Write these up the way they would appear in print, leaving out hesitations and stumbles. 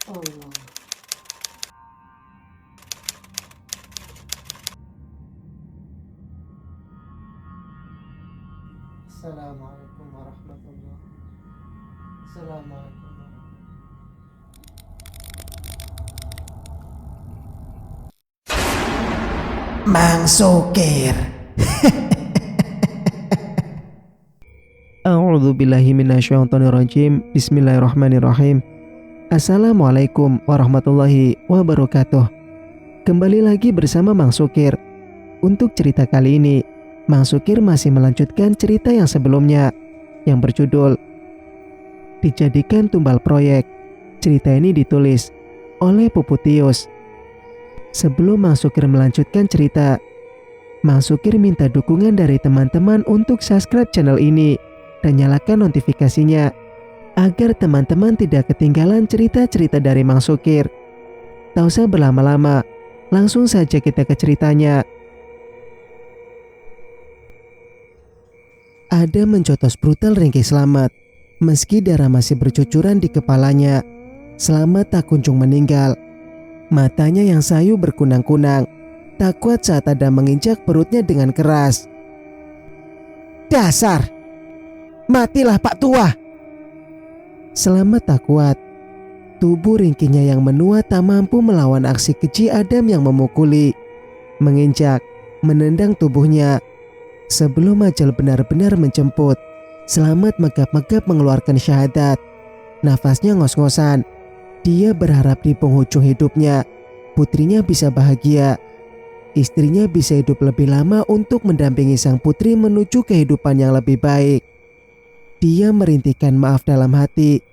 Allah. Assalamualaikum warahmatullahi wabarakatuh. Assalamualaikum warahmatullahi wabarakatuh. Mang Sukir. A'udzu billahi minasyaitonir rajim. Bismillahirrahmanirrahim. Assalamualaikum warahmatullahi wabarakatuh. Kembali lagi bersama Mang Sukir. Untuk cerita kali ini, Mang Sukir masih melanjutkan cerita yang sebelumnya yang berjudul Dijadikan Tumbal Proyek. Cerita ini ditulis oleh Puputius. Sebelum Mang Sukir melanjutkan cerita, Mang Sukir minta dukungan dari teman-teman untuk subscribe channel ini dan nyalakan notifikasinya agar teman-teman tidak ketinggalan cerita-cerita dari Mang Sukir. Tak usah berlama-lama, langsung saja kita ke ceritanya. Adam mencotos brutal ringkih Slamet. Meski darah masih bercucuran di kepalanya, Slamet tak kunjung meninggal. Matanya yang sayu berkunang-kunang, tak kuat saat Adam menginjak perutnya dengan keras. "Dasar! Matilah Pak Tua!" Slamet tak kuat. Tubuh ringkihnya yang menua tak mampu melawan aksi keji Adam yang memukuli, menginjak, menendang tubuhnya. Sebelum ajal benar-benar menjemput, Slamet megap-megap mengeluarkan syahadat. Nafasnya ngos-ngosan. Dia berharap di penghujung hidupnya, putrinya bisa bahagia. Istrinya bisa hidup lebih lama untuk mendampingi sang putri menuju kehidupan yang lebih baik. Dia merintihkan maaf dalam hati.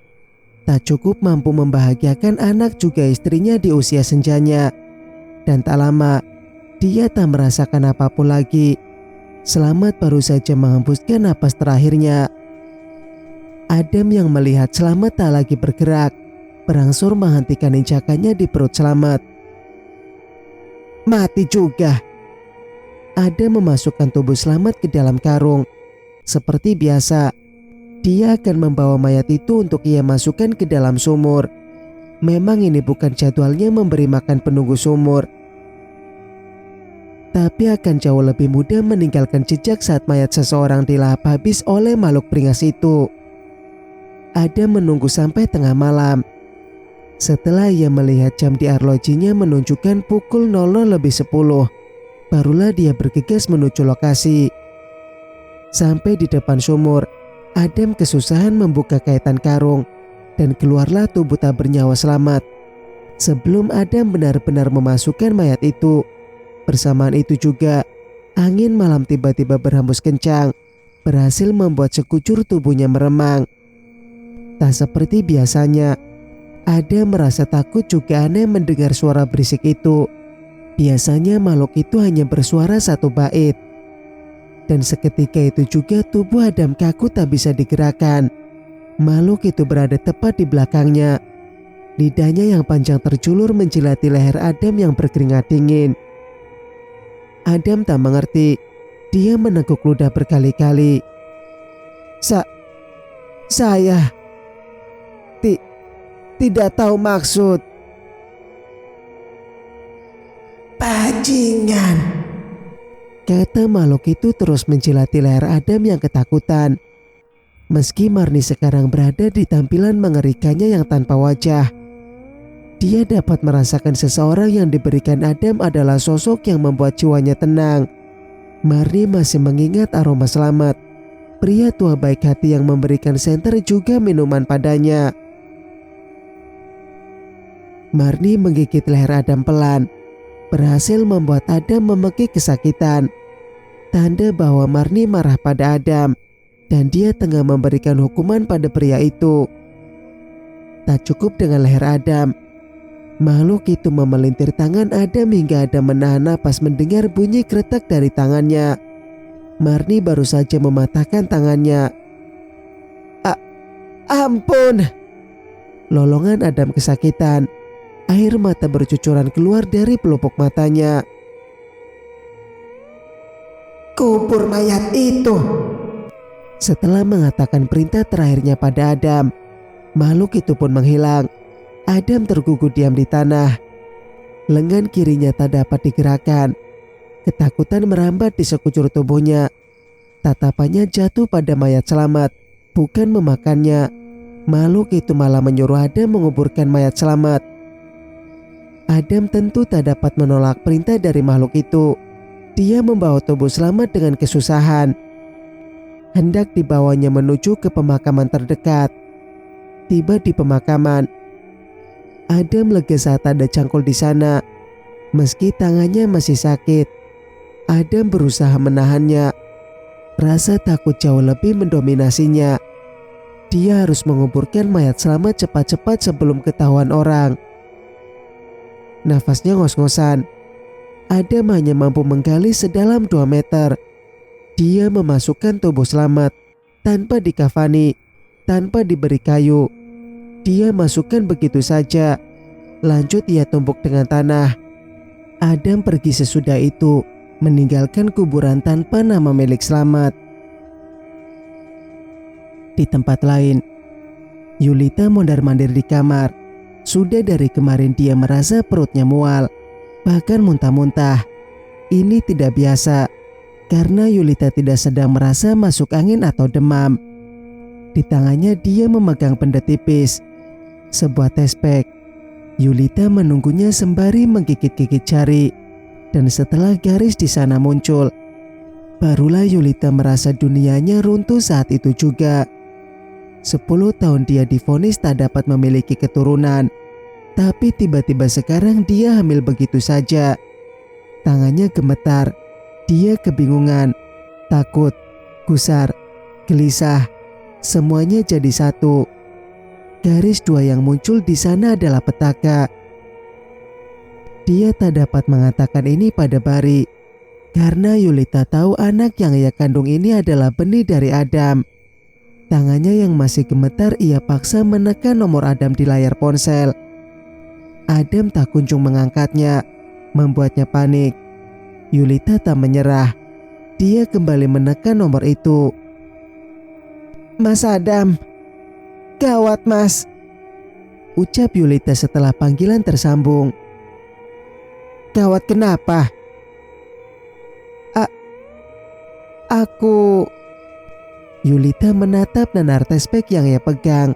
Tak cukup mampu membahagiakan anak juga istrinya di usia senjanya. Dan tak lama, dia tak merasakan apapun lagi. Slamet baru saja menghembuskan napas terakhirnya. Adam yang melihat Slamet tak lagi bergerak, berangsur menghentikan injakannya di perut Slamet. "Mati juga." Adam memasukkan tubuh Slamet ke dalam karung. Seperti biasa, dia akan membawa mayat itu untuk ia masukkan ke dalam sumur. Memang ini bukan jadwalnya memberi makan penunggu sumur, tapi akan jauh lebih mudah meninggalkan jejak saat mayat seseorang dilahap habis oleh makhluk beringas itu. Adam menunggu sampai tengah malam. Setelah ia melihat jam di arlojinya menunjukkan pukul 00:10, barulah dia bergegas menuju lokasi. Sampai di depan sumur, Adam kesusahan membuka kaitan karung dan keluarlah tubuh tak bernyawa Slamet. Sebelum Adam benar-benar memasukkan mayat itu, bersamaan itu juga angin malam tiba-tiba berhembus kencang, berhasil membuat sekujur tubuhnya meremang. Tak seperti biasanya, Adam merasa takut juga aneh mendengar suara berisik itu. Biasanya makhluk itu hanya bersuara satu bait. Dan seketika itu juga tubuh Adam kaku tak bisa digerakkan. Makhluk itu berada tepat di belakangnya. Lidahnya yang panjang terjulur menjilati leher Adam yang berkeringat dingin. Adam tak mengerti. Dia meneguk ludah berkali-kali. Saya tidak tahu maksud." "Bajingan," kata makhluk itu terus menjilati leher Adam yang ketakutan. Meski Marni sekarang berada di tampilan mengerikannya yang tanpa wajah, dia dapat merasakan seseorang yang diberikan Adam adalah sosok yang membuat jiwanya tenang. Marni masih mengingat aroma Slamet, pria tua baik hati yang memberikan senter juga minuman padanya. Marni menggigit leher Adam pelan, berhasil membuat Adam memekik kesakitan. Tanda bahwa Marni marah pada Adam dan dia tengah memberikan hukuman pada pria itu. Tak cukup dengan leher Adam, makhluk itu memelintir tangan Adam hingga Adam menahan napas mendengar bunyi kretek dari tangannya. Marni baru saja mematahkan tangannya. Ampun!" Lolongan Adam kesakitan. Air mata bercucuran keluar dari pelupuk matanya. "Kubur mayat itu." Setelah mengatakan perintah terakhirnya pada Adam, makhluk itu pun menghilang. Adam tergugut diam di tanah. Lengan kirinya tak dapat digerakkan. Ketakutan merambat di sekujur tubuhnya. Tatapannya jatuh pada mayat selamat, bukan memakannya. Makhluk itu malah menyuruh Adam menguburkan mayat selamat. Adam tentu tak dapat menolak perintah dari makhluk itu. Dia membawa tubuh selamat dengan kesusahan. Hendak dibawanya menuju ke pemakaman terdekat. Tiba di pemakaman, Adam lega saat ada cangkul di sana. Meski tangannya masih sakit, Adam berusaha menahannya. Rasa takut jauh lebih mendominasinya. Dia harus menguburkan mayat selamat cepat-cepat sebelum ketahuan orang. Nafasnya ngos-ngosan. Adam hanya mampu menggali sedalam 2 meter. Dia memasukkan tubuh selamat tanpa dikafani, tanpa diberi kayu. Dia masukkan begitu saja. Lanjut ia tumpuk dengan tanah. Adam pergi sesudah itu, meninggalkan kuburan tanpa nama milik selamat. Di tempat lain, Yulita mondar-mandir di kamar. Sudah dari kemarin dia merasa perutnya mual, bahkan muntah-muntah. Ini tidak biasa, karena Yulita tidak sedang merasa masuk angin atau demam. Di tangannya dia memegang benda tipis, sebuah tespek. Yulita menunggunya sembari menggigit-gigit jari, dan setelah garis di sana muncul, barulah Yulita merasa dunianya runtuh saat itu juga. 10 tahun dia divonis tak dapat memiliki keturunan, tapi tiba-tiba sekarang dia hamil begitu saja. Tangannya gemetar, dia kebingungan, takut, gusar, gelisah, semuanya jadi satu. Garis 2 yang muncul di sana adalah petaka. Dia tak dapat mengatakan ini pada Bari, karena Yulita tahu anak yang ia kandung ini adalah benih dari Adam. Tangannya yang masih gemetar ia paksa menekan nomor Adam di layar ponsel. Adam tak kunjung mengangkatnya, membuatnya panik. Yulita tak menyerah. Dia kembali menekan nomor itu. "Mas Adam, gawat mas," ucap Yulita setelah panggilan tersambung. "Gawat kenapa?" Aku..." Yulita menatap nanar tespek yang ia pegang.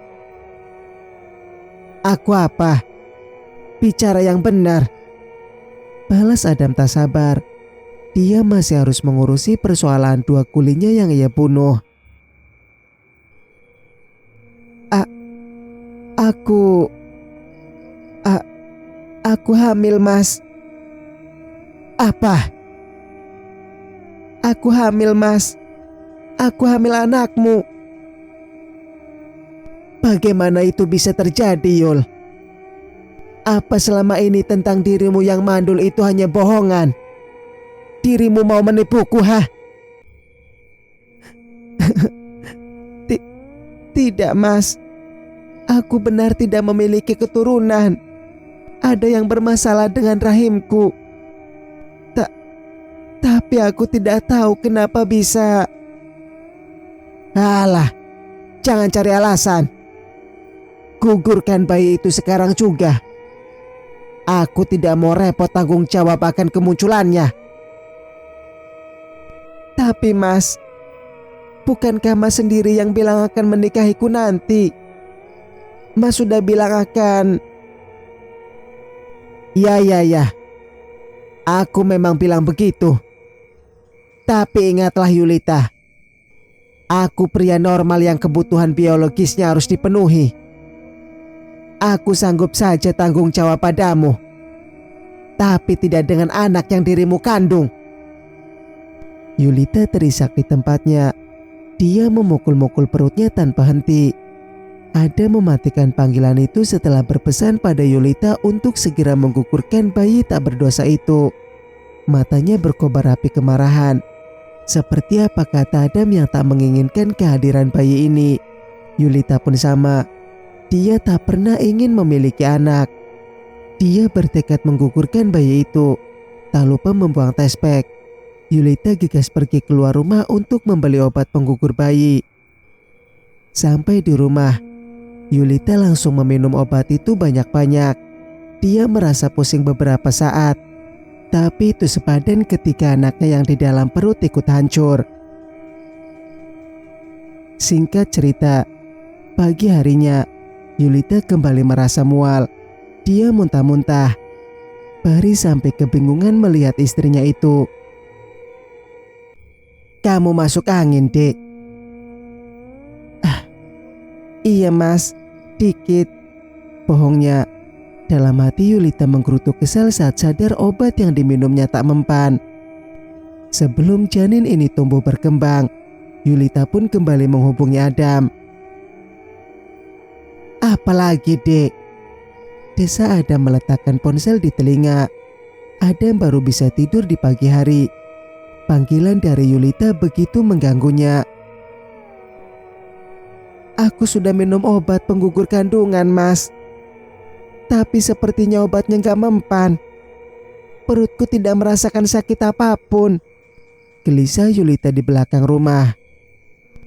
"Aku apa? Bicara yang benar," balas Adam tak sabar. Dia masih harus mengurusi persoalan 2 kulinya yang ia bunuh. Aku... aku hamil mas." "Apa?" "Aku hamil mas. Aku hamil anakmu." "Bagaimana itu bisa terjadi, Yul? Apa selama ini tentang dirimu yang mandul itu hanya bohongan? Dirimu mau menipuku, ha?" Tidak mas. Aku benar tidak memiliki keturunan. Ada yang bermasalah dengan rahimku. Tapi aku tidak tahu kenapa bisa..." "Alah, jangan cari alasan. Gugurkan bayi itu sekarang juga. Aku tidak mau repot tanggung jawab akan kemunculannya." "Tapi mas, bukankah mas sendiri yang bilang akan menikahiku nanti? Mas sudah bilang akan..." Ya. Aku memang bilang begitu. Tapi ingatlah Yulita, aku pria normal yang kebutuhan biologisnya harus dipenuhi. Aku sanggup saja tanggung jawab padamu, tapi tidak dengan anak yang dirimu kandung." Yulita terisak di tempatnya. Dia memukul-mukul perutnya tanpa henti. Adam mematikan panggilan itu setelah berpesan pada Yulita untuk segera menggugurkan bayi tak berdosa itu. Matanya berkobar api kemarahan. Seperti apa kata Adam yang tak menginginkan kehadiran bayi ini. Yulita pun sama. Dia tak pernah ingin memiliki anak. Dia bertekad menggugurkan bayi itu, tak lupa membuang tespek. Yulita gigas pergi keluar rumah untuk membeli obat penggugur bayi. Sampai di rumah, Yulita langsung meminum obat itu banyak-banyak. Dia merasa pusing beberapa saat, tapi itu sepadan ketika anaknya yang di dalam perut ikut hancur. Singkat cerita, pagi harinya Yulita kembali merasa mual. Dia muntah-muntah. Pari sampai kebingungan melihat istrinya itu. "Kamu masuk angin, Dek." "Iya mas, dikit." Bohongnya. Dalam hati Yulita menggerutu kesal saat sadar obat yang diminumnya tak mempan. Sebelum janin ini tumbuh berkembang, Yulita pun kembali menghubungi Adam. "Apalagi, Dek?" Desa Adam meletakkan ponsel di telinga. Adam baru bisa tidur di pagi hari. Panggilan dari Yulita begitu mengganggunya. "Aku sudah minum obat penggugur kandungan, Mas. Tapi sepertinya obatnya gak mempan. Perutku tidak merasakan sakit apapun." Gelisah Yulita di belakang rumah.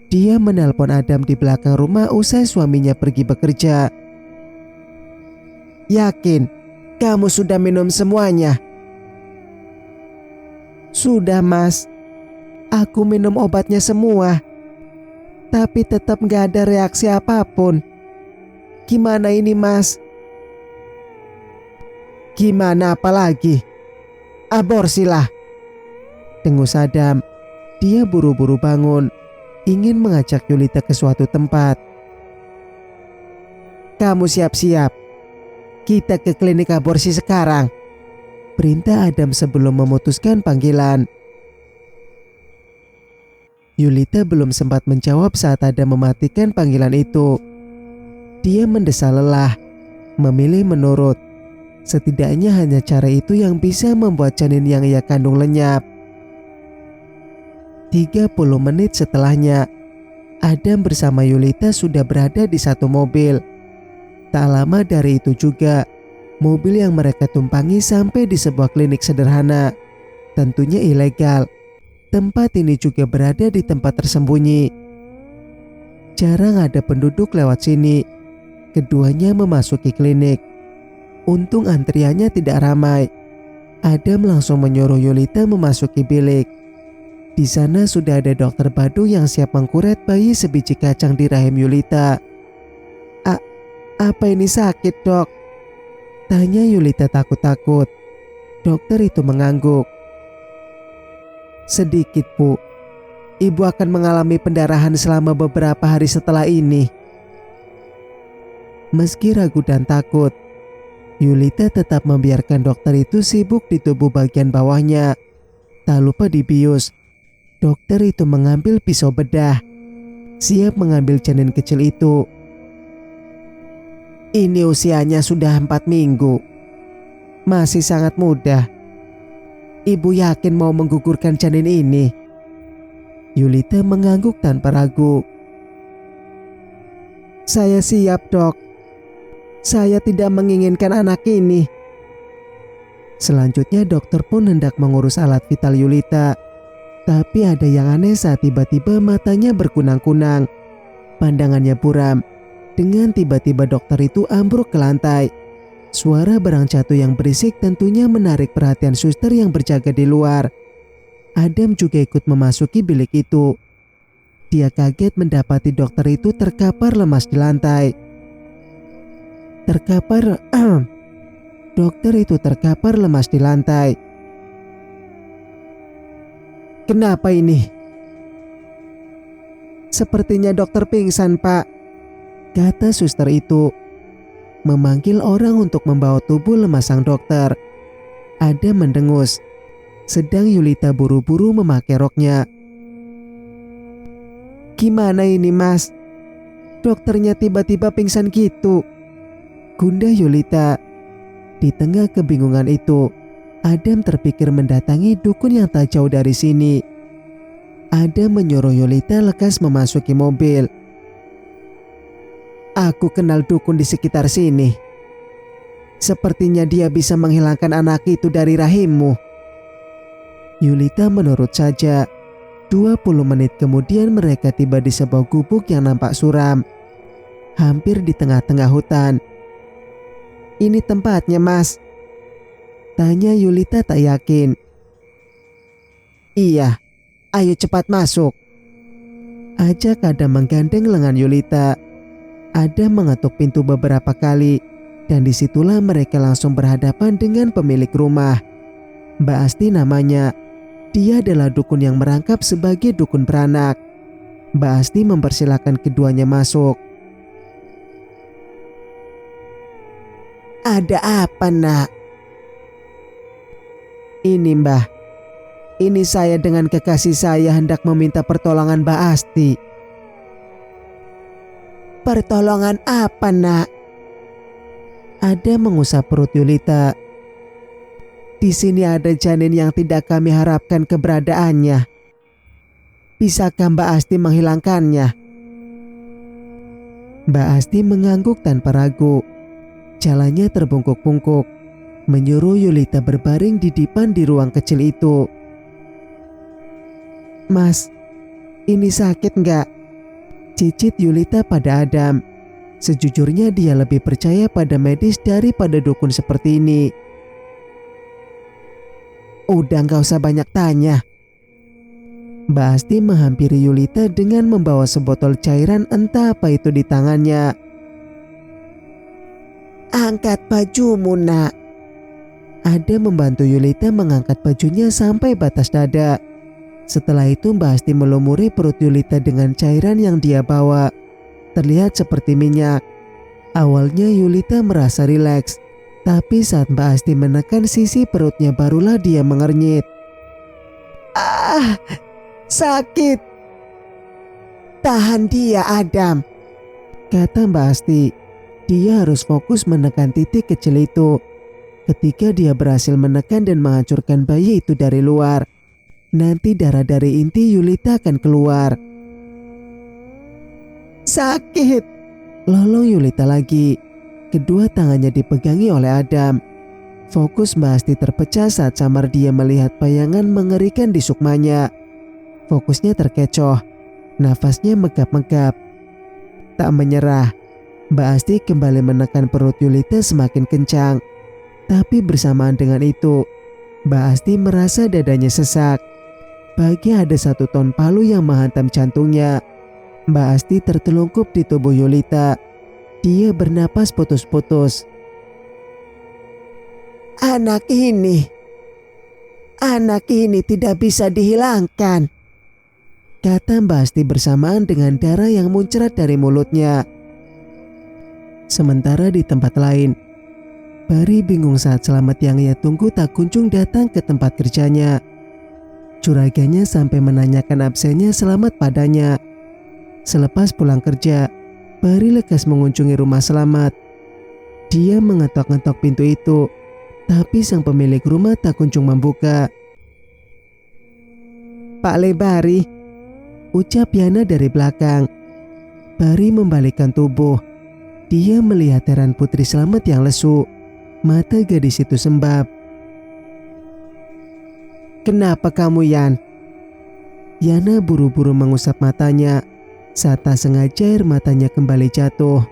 Dia menelpon Adam di belakang rumah usai suaminya pergi bekerja. "Yakin kamu sudah minum semuanya?" "Sudah mas, aku minum obatnya semua. Tapi tetap gak ada reaksi apapun. Gimana ini mas?" "Gimana apalagi? Aborsilah," dengus Adam. Dia buru-buru bangun, ingin mengajak Yulita ke suatu tempat. "Kamu siap-siap. Kita ke klinik aborsi sekarang," perintah Adam sebelum memutuskan panggilan. Yulita belum sempat menjawab saat Adam mematikan panggilan itu. Dia mendesah lelah, memilih menurut. Setidaknya hanya cara itu yang bisa membuat janin yang ia kandung lenyap. 30 menit setelahnya, Adam bersama Yulita sudah berada di satu mobil. Tak lama dari itu juga, mobil yang mereka tumpangi sampai di sebuah klinik sederhana. Tentunya ilegal. Tempat ini juga berada di tempat tersembunyi. Jarang ada penduduk lewat sini. Keduanya memasuki klinik. Untung antriannya tidak ramai. Adam langsung menyuruh Yulita memasuki bilik. Di sana sudah ada dokter Badu yang siap mengkuret bayi sebiji kacang di rahim Yulita. Apa ini sakit, Dok?" tanya Yulita takut-takut. Dokter itu mengangguk. "Sedikit, Bu. Ibu akan mengalami pendarahan selama beberapa hari setelah ini." Meski ragu dan takut, Yulita tetap membiarkan dokter itu sibuk di tubuh bagian bawahnya. Tak lupa dibius. Dokter itu mengambil pisau bedah, siap mengambil janin kecil itu. "Ini usianya sudah 4 minggu. Masih sangat muda. Ibu yakin mau menggugurkan janin ini?" Yulita mengangguk tanpa ragu. "Saya siap, Dok. Saya tidak menginginkan anak ini." Selanjutnya dokter pun hendak mengurus alat vital Yulita. Tapi ada yang aneh saat tiba-tiba matanya berkunang-kunang. Pandangannya buram. Dengan tiba-tiba dokter itu ambruk ke lantai. Suara barang jatuh yang berisik tentunya menarik perhatian suster yang berjaga di luar. Adam juga ikut memasuki bilik itu. Dia kaget mendapati dokter itu terkapar lemas di lantai. Dokter itu terkapar lemas di lantai. "Kenapa ini?" "Sepertinya dokter pingsan, Pak," kata suster itu. Memanggil orang untuk membawa tubuh lemas sang dokter. Adam mendengus, sedang Yulita buru-buru memakai roknya. "Gimana ini, Mas? Dokternya tiba-tiba pingsan gitu," gundah Yulita. Di tengah kebingungan itu, Adam terpikir mendatangi dukun yang tak jauh dari sini. Adam menyuruh Yulita lekas memasuki mobil. "Aku kenal dukun di sekitar sini. Sepertinya dia bisa menghilangkan anak itu dari rahimmu." Yulita menurut saja. 20 menit kemudian mereka tiba di sebuah gubuk yang nampak suram. hampir di tengah-tengah hutan. "Ini tempatnya, Mas?" tanya Yulita tak yakin. "Iya, ayo cepat masuk," ajak Adam menggandeng lengan Yulita. Adam mengetuk pintu beberapa kali dan disitulah mereka langsung berhadapan dengan pemilik rumah. Mbak Asti namanya. Dia adalah dukun yang merangkap sebagai dukun beranak. Mbak Asti mempersilahkan keduanya masuk. "Ada apa, Nak?" "Ini, Mbah. Ini saya dengan kekasih saya hendak meminta pertolongan Mbak Asti." "Pertolongan apa, Nak?" Ada mengusap perut Yulita. "Di sini ada janin yang tidak kami harapkan keberadaannya. Bisakah Mbak Asti menghilangkannya?" Mbak Asti mengangguk tanpa ragu. Jalannya terbungkuk-bungkuk, menyuruh Yulita berbaring di dipan di ruang kecil itu. "Mas, ini sakit nggak?" cicit Yulita pada Adam. Sejujurnya dia lebih percaya pada medis daripada dukun seperti ini. "Udah nggak usah banyak tanya." Mbak Asti menghampiri Yulita dengan membawa sebotol cairan entah apa itu di tangannya. "Angkat bajumu, Nak." Ada membantu Yulita mengangkat bajunya sampai batas dada. Setelah itu Mbak Asti melumuri perut Yulita dengan cairan yang dia bawa. Terlihat seperti minyak. Awalnya Yulita merasa rileks, tapi saat Mbak Asti menekan sisi perutnya barulah dia mengernyit. "Ah, sakit." "Tahan dia, Adam," kata Mbak Asti. Dia harus fokus menekan titik kecil itu. Ketika dia berhasil menekan dan menghancurkan bayi itu dari luar, nanti darah dari inti Yulita akan keluar. "Sakit," lolong Yulita lagi. Kedua tangannya dipegangi oleh Adam. Fokus Mbak Asti terpecah saat samar dia melihat bayangan mengerikan di sukmanya. Fokusnya terkecoh, nafasnya megap-megap. Tak menyerah, Mbak Asti kembali menekan perut Yulita semakin kencang. Tapi bersamaan dengan itu, Mbak Asti merasa dadanya sesak. Bagai ada satu ton palu yang menghantam jantungnya. Mbak Asti tertelungkup di tubuh Yulita. Dia bernapas putus-putus. Anak ini tidak bisa dihilangkan," kata Mbak Asti bersamaan dengan darah yang muncrat dari mulutnya. Sementara di tempat lain, Bari bingung saat Selamat yang ia tunggu tak kunjung datang ke tempat kerjanya. Curaganya sampai menanyakan absennya Selamat padanya. Selepas pulang kerja, Bari lekas mengunjungi rumah Selamat. Dia mengetok-ngetok pintu itu, tapi sang pemilik rumah tak kunjung membuka. "Pak Le Bari," ucap Yana dari belakang. Bari membalikkan tubuh. Dia melihat heran putri Selamat yang lesu. Mata gadis itu sembab. "Kenapa kamu, Yan?" Yana buru-buru mengusap matanya. Saat tak sengaja air matanya kembali jatuh.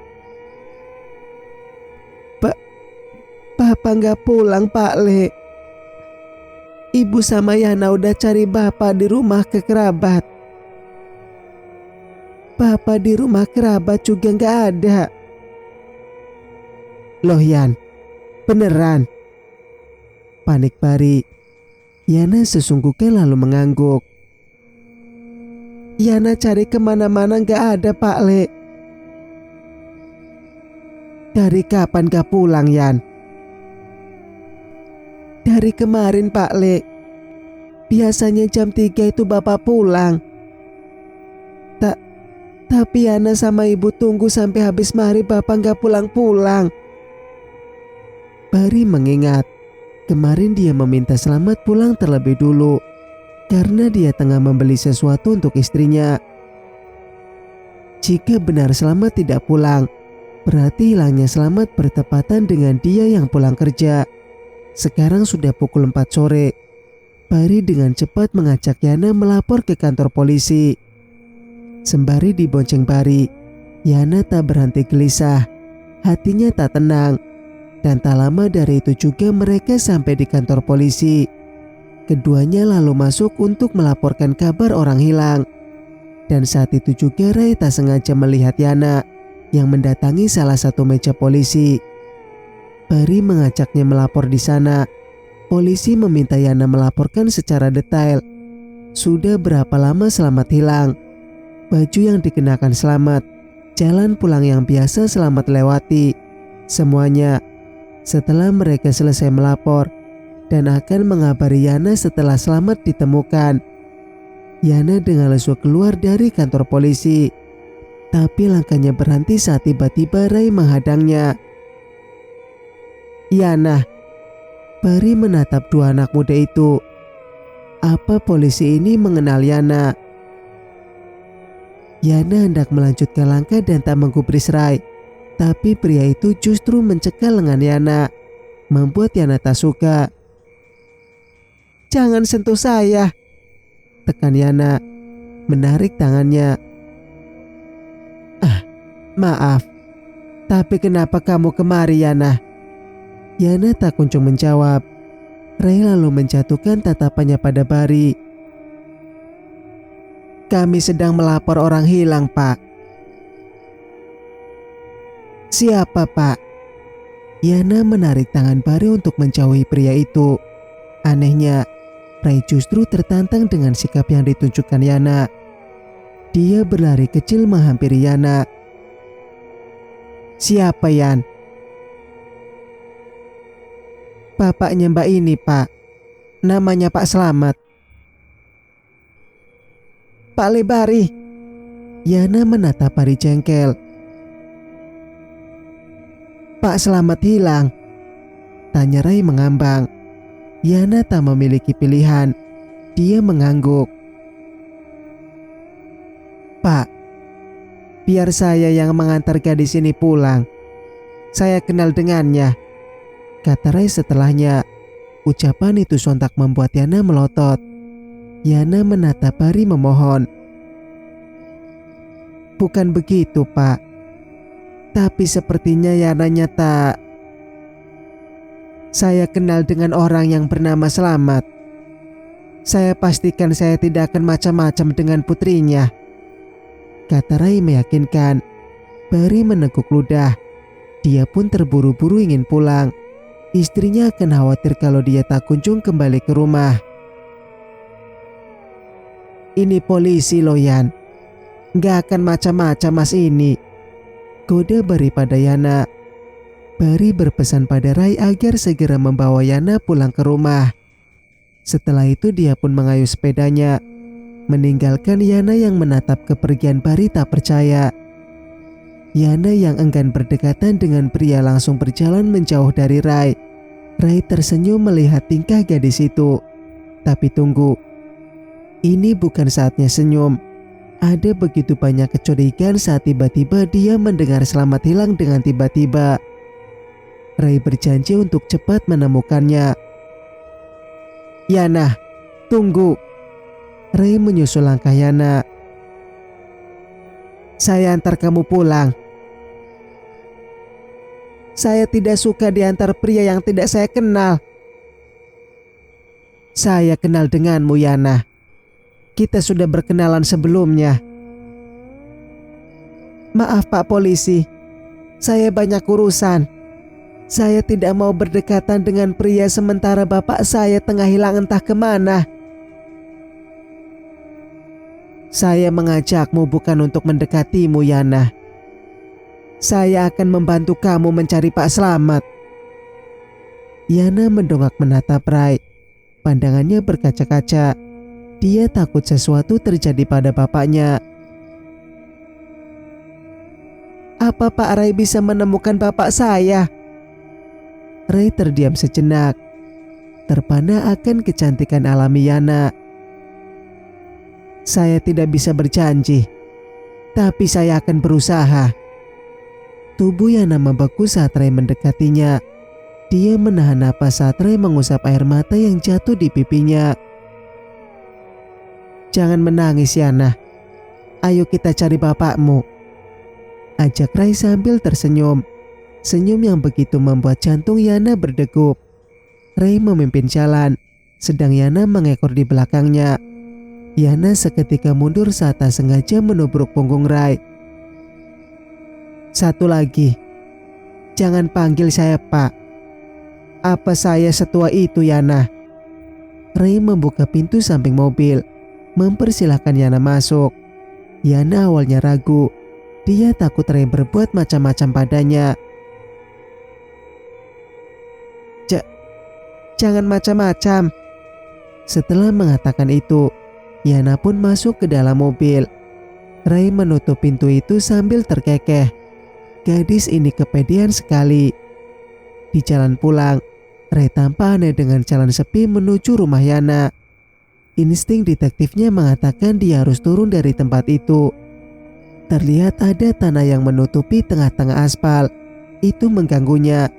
Papa nggak pulang, Pak Le. Ibu sama Yana udah cari Bapak di rumah ke kerabat. Bapak di rumah kerabat juga nggak ada." "Loh Yan, beneran?" Panik Bari. Yana sesungguhnya lalu mengangguk. "Yana cari kemana-mana nggak ada, Pak Le." "Dari kapan gak pulang, Yan?" "Dari kemarin, Pak Le. Biasanya jam 3 itu Bapak pulang. Tapi Yana sama Ibu tunggu sampai habis maghrib Bapak gak pulang-pulang." Bari mengingat, kemarin dia meminta Selamat pulang terlebih dulu karena dia tengah membeli sesuatu untuk istrinya. Jika benar Selamat tidak pulang, berarti hilangnya Selamat bertepatan dengan dia yang pulang kerja. Sekarang sudah pukul 4 sore. Bari dengan cepat mengajak Yana melapor ke kantor polisi. Sembari dibonceng Bari, Yana tak berhenti gelisah, hatinya tak tenang. Dan tak lama dari itu juga mereka sampai di kantor polisi. Keduanya lalu masuk untuk melaporkan kabar orang hilang. Dan saat itu juga Ray tak sengaja melihat Yana yang mendatangi salah satu meja polisi. Barry mengajaknya melapor di sana. Polisi meminta Yana melaporkan secara detail. Sudah berapa lama Selamat hilang, baju yang dikenakan Selamat, jalan pulang yang biasa Selamat lewati, semuanya. Setelah mereka selesai melapor dan akan mengabari Yana setelah Selamat ditemukan, Yana dengan lesu keluar dari kantor polisi. Tapi langkahnya berhenti saat tiba-tiba Ray menghadangnya. "Yana." Barry menatap dua anak muda itu. Apa polisi ini mengenal Yana? Yana hendak melanjutkan langkah dan tak menggubris Ray. Tapi pria itu justru mencekal lengan Yana, membuat Yana tak suka. "Jangan sentuh saya," tekan Yana, menarik tangannya. "Maaf, tapi kenapa kamu kemari, Yana?" Yana tak kunjung menjawab. Ray lalu menjatuhkan tatapannya pada Barry. "Kami sedang melapor orang hilang, Pak." "Siapa, Pak?" Yana menarik tangan Barry untuk menjauhi pria itu. Anehnya, Ray justru tertantang dengan sikap yang ditunjukkan Yana. Dia berlari kecil menghampiri Yana. "Siapa, Yan?" "Bapaknya Mbak ini, Pak. Namanya Pak Selamat." "Pak Lebari." Yana menatap Barry jengkel. "Pak Selamat hilang?" tanya Ray mengambang. Yana tak memiliki pilihan. Dia mengangguk. "Pak, biar saya yang mengantar gadis ini pulang. Saya kenal dengannya," kata Ray setelahnya. Ucapan itu sontak membuat Yana melotot. Yana menatap Barry memohon. "Bukan begitu, Pak. Tapi sepertinya Yananya tak... Saya kenal dengan orang yang bernama Selamat. Saya pastikan saya tidak akan macam-macam dengan putrinya," kata Ray meyakinkan. Barry meneguk ludah. Dia pun terburu-buru ingin pulang. Istrinya akan khawatir kalau dia tak kunjung kembali ke rumah. "Ini polisi loh, Yan. Gak akan macam-macam mas ini," goda Barry pada Yana. Barry berpesan pada Ray agar segera membawa Yana pulang ke rumah. Setelah itu dia pun mengayuh sepedanya, meninggalkan Yana yang menatap kepergian Barry tak percaya. Yana yang enggan berdekatan dengan pria langsung berjalan menjauh dari Ray. Ray tersenyum melihat tingkah gadis itu. Tapi tunggu, ini bukan saatnya senyum. Ada begitu banyak kecurigaan saat tiba-tiba dia mendengar Selamat hilang dengan tiba-tiba. Ray berjanji untuk cepat menemukannya. "Yana, tunggu." Ray menyusul langkah Yana. "Saya antar kamu pulang." "Saya tidak suka diantar pria yang tidak saya kenal." "Saya kenal denganmu, Yana. Kita sudah berkenalan sebelumnya." "Maaf, Pak Polisi. Saya banyak urusan. Saya tidak mau berdekatan dengan pria sementara bapak saya tengah hilang entah kemana." "Saya mengajakmu bukan untuk mendekatimu, Yana. Saya akan membantu kamu mencari Pak Selamat." Yana mendongak menatap Ray. Pandangannya berkaca-kaca. Dia takut sesuatu terjadi pada bapaknya. "Apa Pak Ray bisa menemukan bapak saya?" Ray terdiam sejenak, terpana akan kecantikan alami Yana. "Saya tidak bisa berjanji, tapi saya akan berusaha." Tubuh Yana membeku saat Ray mendekatinya. Dia menahan napas saat Ray mengusap air mata yang jatuh di pipinya. "Jangan menangis, Yana. Ayo kita cari bapakmu." ajak Rai sambil tersenyum. Senyum yang begitu membuat jantung Yana berdegup. Rai memimpin jalan, sedang Yana mengekor di belakangnya. Yana seketika mundur saat tak sengaja menubruk punggung Rai. "Satu lagi, jangan panggil saya Pak. Apa saya setua itu, Yana?" Rai membuka pintu samping mobil, mempersilahkan Yana masuk. Yana awalnya ragu, dia takut Rai berbuat macam-macam padanya. Jangan macam-macam." Setelah mengatakan itu, Yana pun masuk ke dalam mobil. Rai menutup pintu itu sambil terkekeh. Gadis ini kepedean sekali. Di jalan pulang, Rai tampak aneh dengan jalan sepi menuju rumah Yana. Insting detektifnya mengatakan dia harus turun dari tempat itu. Terlihat ada tanah yang menutupi tengah-tengah aspal. Itu mengganggunya.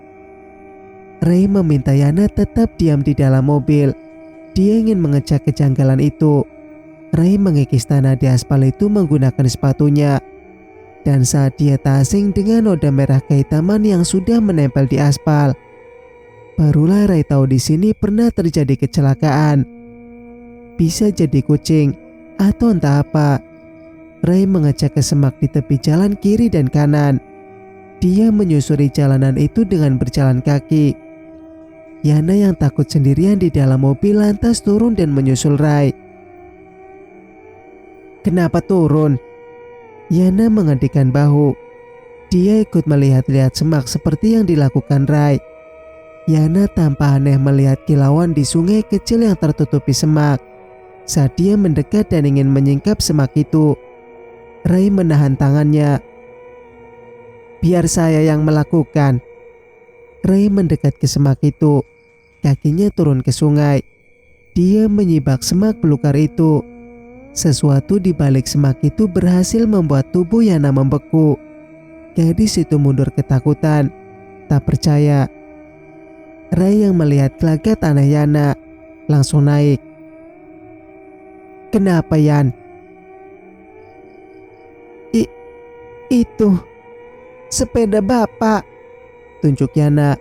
Rai meminta Yana tetap diam di dalam mobil. Dia ingin mengecek kejanggalan itu. Rai mengikis tanah di aspal itu menggunakan sepatunya. Dan saat dia tak asing dengan noda merah kehitaman yang sudah menempel di aspal, barulah Rai tahu di sini pernah terjadi kecelakaan. Bisa jadi kucing atau entah apa. Rai mengecek ke semak di tepi jalan kiri dan kanan. Dia menyusuri jalanan itu dengan berjalan kaki. Yana yang takut sendirian di dalam mobil lantas turun dan menyusul Rai. "Kenapa turun?" Yana menghentikan bahu. Dia ikut melihat-lihat semak seperti yang dilakukan Rai. Yana tampak aneh melihat kilauan di sungai kecil yang tertutupi semak. Saat dia mendekat dan ingin menyingkap semak itu, Rai menahan tangannya. "Biar saya yang melakukan." Rai mendekat ke semak itu. Kakinya turun ke sungai. Dia menyibak semak belukar itu. Sesuatu di balik semak itu berhasil membuat tubuh Yana membeku. Gadis itu mundur ketakutan, tak percaya. Rai yang melihat gelagat aneh Yana langsung naik. "Kenapa, Yan?" Itu sepeda Bapak," tunjuk Yana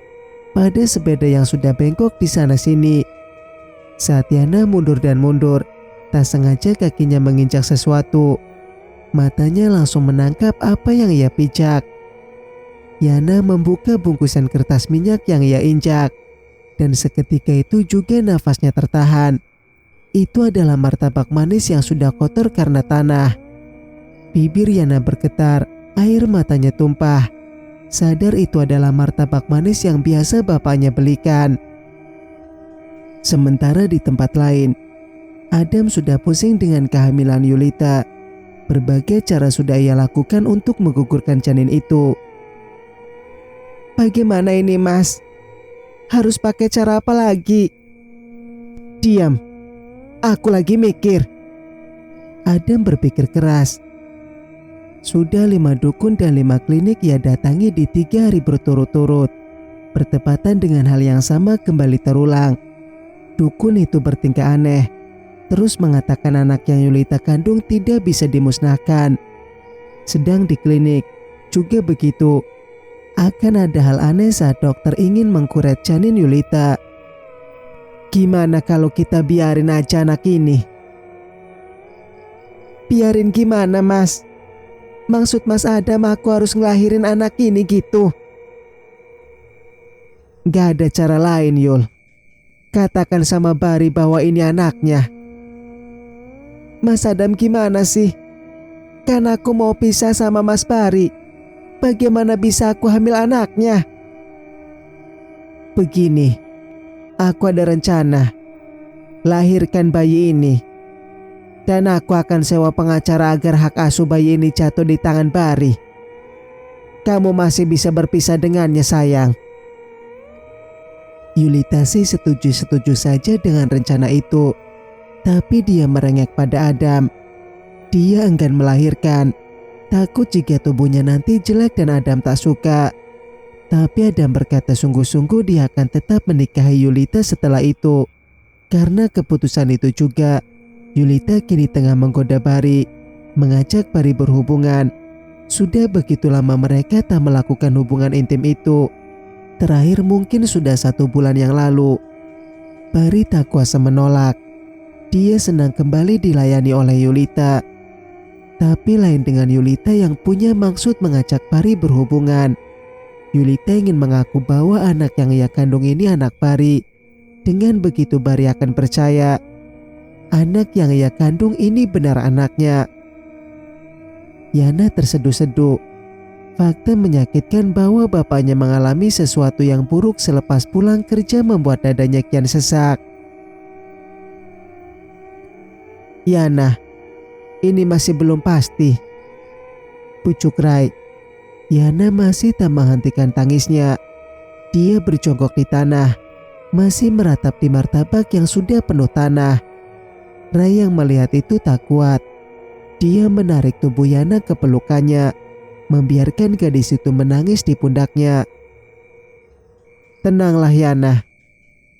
pada sepeda yang sudah bengkok di sana sini. Saat Yana mundur dan mundur, tak sengaja kakinya menginjak sesuatu. Matanya langsung menangkap apa yang ia pijak. Yana membuka bungkusan kertas minyak yang ia injak, dan seketika itu juga nafasnya tertahan. Itu adalah martabak manis yang sudah kotor karena tanah. Bibir Yana bergetar, air matanya tumpah. Sadar itu adalah martabak manis yang biasa bapaknya belikan. Sementara di tempat lain, Adam sudah pusing dengan kehamilan Yulita. Berbagai cara sudah ia lakukan untuk menggugurkan janin itu. "Bagaimana ini, Mas? Harus pakai cara apa lagi?" "Diam, aku lagi mikir." Adam berpikir keras. Sudah 5 dukun dan 5 klinik ia datangi di 3 hari berturut-turut. Bertepatan dengan hal yang sama kembali terulang. Dukun itu bertingkah aneh, terus mengatakan anak yang Yulita kandung tidak bisa dimusnahkan. Sedang di klinik juga begitu. Akan ada hal aneh saat dokter ingin mengkuret janin Yulita. "Gimana kalau kita biarin aja anak ini?" "Biarin gimana, Mas? Maksud Mas Adam aku harus ngelahirin anak ini gitu?" "Gak ada cara lain, Yul. Katakan sama Bari bahwa ini anaknya." "Mas Adam gimana sih? Kan aku mau pisah sama Mas Bari. Bagaimana bisa aku hamil anaknya?" "Begini, aku ada rencana. Lahirkan bayi ini. Dan aku akan sewa pengacara agar hak asuh bayi ini jatuh di tangan Bari. Kamu masih bisa berpisah dengannya, sayang." Yulita sih setuju-setuju saja dengan rencana itu. Tapi dia merengek pada Adam. Dia enggan melahirkan. Takut jika tubuhnya nanti jelek dan Adam tak suka. Tapi Adam berkata sungguh-sungguh dia akan tetap menikahi Yulita setelah itu. Karena keputusan itu juga, Yulita kini tengah menggoda Bari, mengajak Bari berhubungan. Sudah begitu lama mereka tak melakukan hubungan intim itu. Terakhir mungkin sudah 1 bulan yang lalu. Pari tak kuasa menolak. Dia senang kembali dilayani oleh Yulita. Tapi lain dengan Yulita yang punya maksud mengajak Pari berhubungan. Yulita ingin mengaku bahwa anak yang ia kandung ini anak Pari. Dengan begitu Pari akan percaya anak yang ia kandung ini benar anaknya. Yana terseduh-seduh. Fakta menyakitkan bahwa bapaknya mengalami sesuatu yang buruk selepas pulang kerja membuat dadanya kian sesak. Yana, ini masih belum pasti, pucuk Rai. Yana masih tak menghentikan tangisnya. Dia berjongkok di tanah, masih meratap di martabak yang sudah penuh tanah. Rai yang melihat itu tak kuat. Dia menarik tubuh Yana ke pelukannya, membiarkan gadis itu menangis di pundaknya. Tenanglah Yana,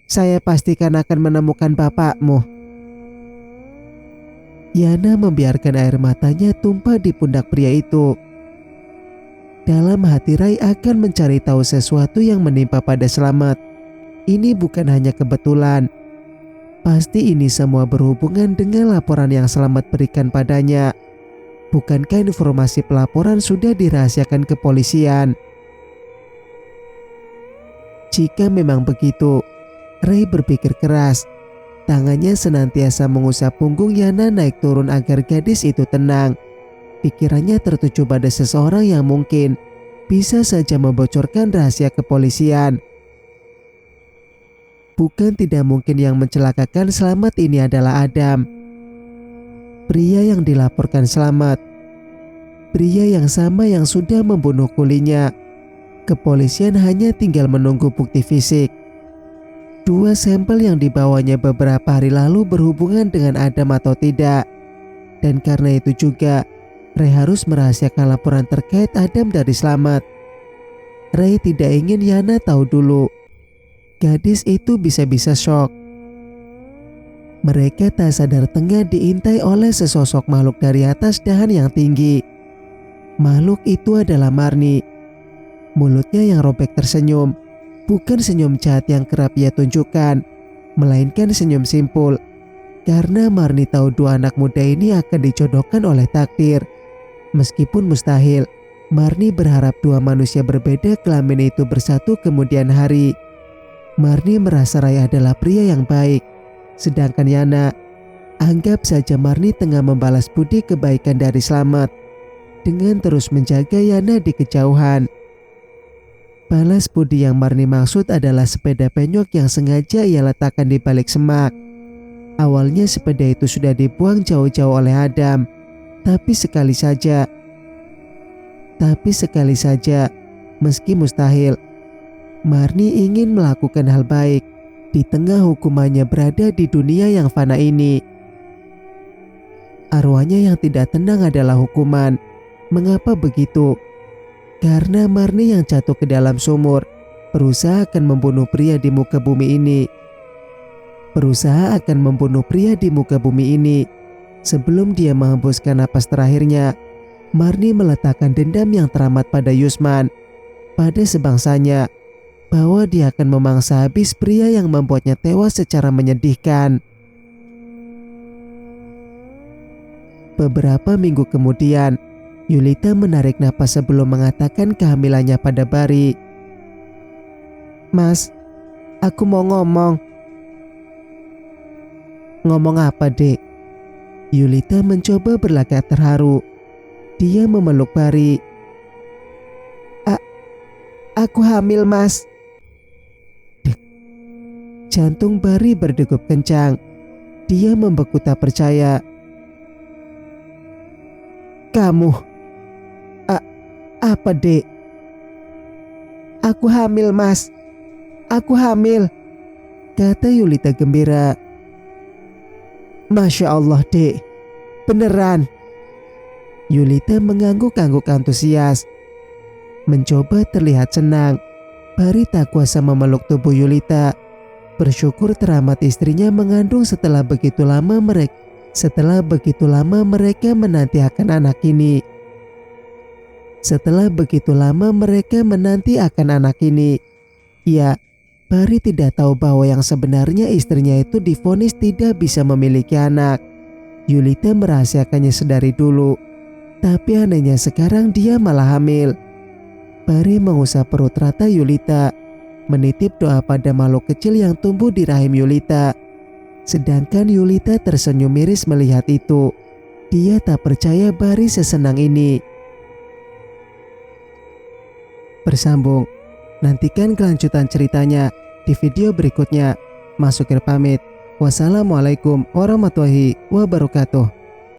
saya pastikan akan menemukan bapakmu. Yana membiarkan air matanya tumpah di pundak pria itu. Dalam hati Rai akan mencari tahu sesuatu yang menimpa pada Slamet. Ini bukan hanya kebetulan. Pasti ini semua berhubungan dengan laporan yang Slamet berikan padanya. Bukankah informasi pelaporan sudah dirahasiakan kepolisian? Jika memang begitu, Rai berpikir keras. Tangannya senantiasa mengusap punggung Yana naik turun agar gadis itu tenang. Pikirannya tertuju pada seseorang yang mungkin bisa saja membocorkan rahasia kepolisian. Bukan tidak mungkin yang mencelakakan Slamet ini adalah Adam. Pria yang dilaporkan Slamet. Pria yang sama yang sudah membunuh kulinya. Kepolisian hanya tinggal menunggu bukti fisik. 2 sampel yang dibawanya beberapa hari lalu berhubungan dengan Adam atau tidak. Dan karena itu juga Ray harus merahasiakan laporan terkait Adam dari Slamet. Ray tidak ingin Yana tahu dulu. Gadis itu bisa-bisa shock. Mereka tak sadar tengah diintai oleh sesosok makhluk dari atas dahan yang tinggi. Makhluk itu adalah Marni. Mulutnya yang robek tersenyum. Bukan senyum jahat yang kerap ia tunjukkan, melainkan senyum simpul. Karena Marni tahu 2 anak muda ini akan dijodohkan oleh takdir. Meskipun mustahil, Marni berharap 2 manusia berbeda kelamin itu bersatu kemudian hari. Marni merasa Rai adalah pria yang baik. Sedangkan Yana, anggap saja Marni tengah membalas budi kebaikan dari Slamet dengan terus menjaga Yana di kejauhan. Balas budi yang Marni maksud adalah sepeda penyok yang sengaja ia letakkan di balik semak. Awalnya sepeda itu sudah dibuang jauh-jauh oleh Adam. Tapi sekali saja, meski mustahil, Marni ingin melakukan hal baik di tengah hukumannya berada di dunia yang fana ini. Arwahnya yang tidak tenang adalah hukuman. Mengapa begitu? Karena Marni yang jatuh ke dalam sumur berusaha akan membunuh pria di muka bumi ini. Sebelum dia menghembuskan napas terakhirnya, Marni meletakkan dendam yang teramat pada Yusman, pada sebangsanya, bahwa dia akan memangsa habis pria yang membuatnya tewas secara menyedihkan. Beberapa minggu kemudian, Yulita menarik napas sebelum mengatakan kehamilannya pada Bari. Mas, aku mau ngomong. Ngomong apa, Dek? Yulita mencoba berlagak terharu. Dia memeluk Bari. Aku hamil, Mas. Dek. Jantung Bari berdegup kencang. Dia membeku tak percaya. Kamu? Apa, Dek? Aku hamil, Mas. Aku hamil, kata Yulita gembira. Masya Allah, Dek. Beneran. Yulita mengangguk-angguk antusias. Mencoba terlihat senang. Bari tak kuasa memeluk tubuh Yulita. Bersyukur teramat istrinya mengandung setelah begitu lama mereka menanti akan anak ini. Setelah begitu lama mereka menanti akan anak ini. Ya, Bari tidak tahu bahwa yang sebenarnya istrinya itu divonis tidak bisa memiliki anak. Yulita merahasiakannya sedari dulu. Tapi anehnya sekarang dia malah hamil. Bari mengusap perut rata Yulita, menitip doa pada makhluk kecil yang tumbuh di rahim Yulita. Sedangkan Yulita tersenyum miris melihat itu. Dia tak percaya Bari sesenang ini. Bersambung. Nantikan kelanjutan ceritanya di video berikutnya. Mas Sukir pamit. Wassalamualaikum warahmatullahi wabarakatuh.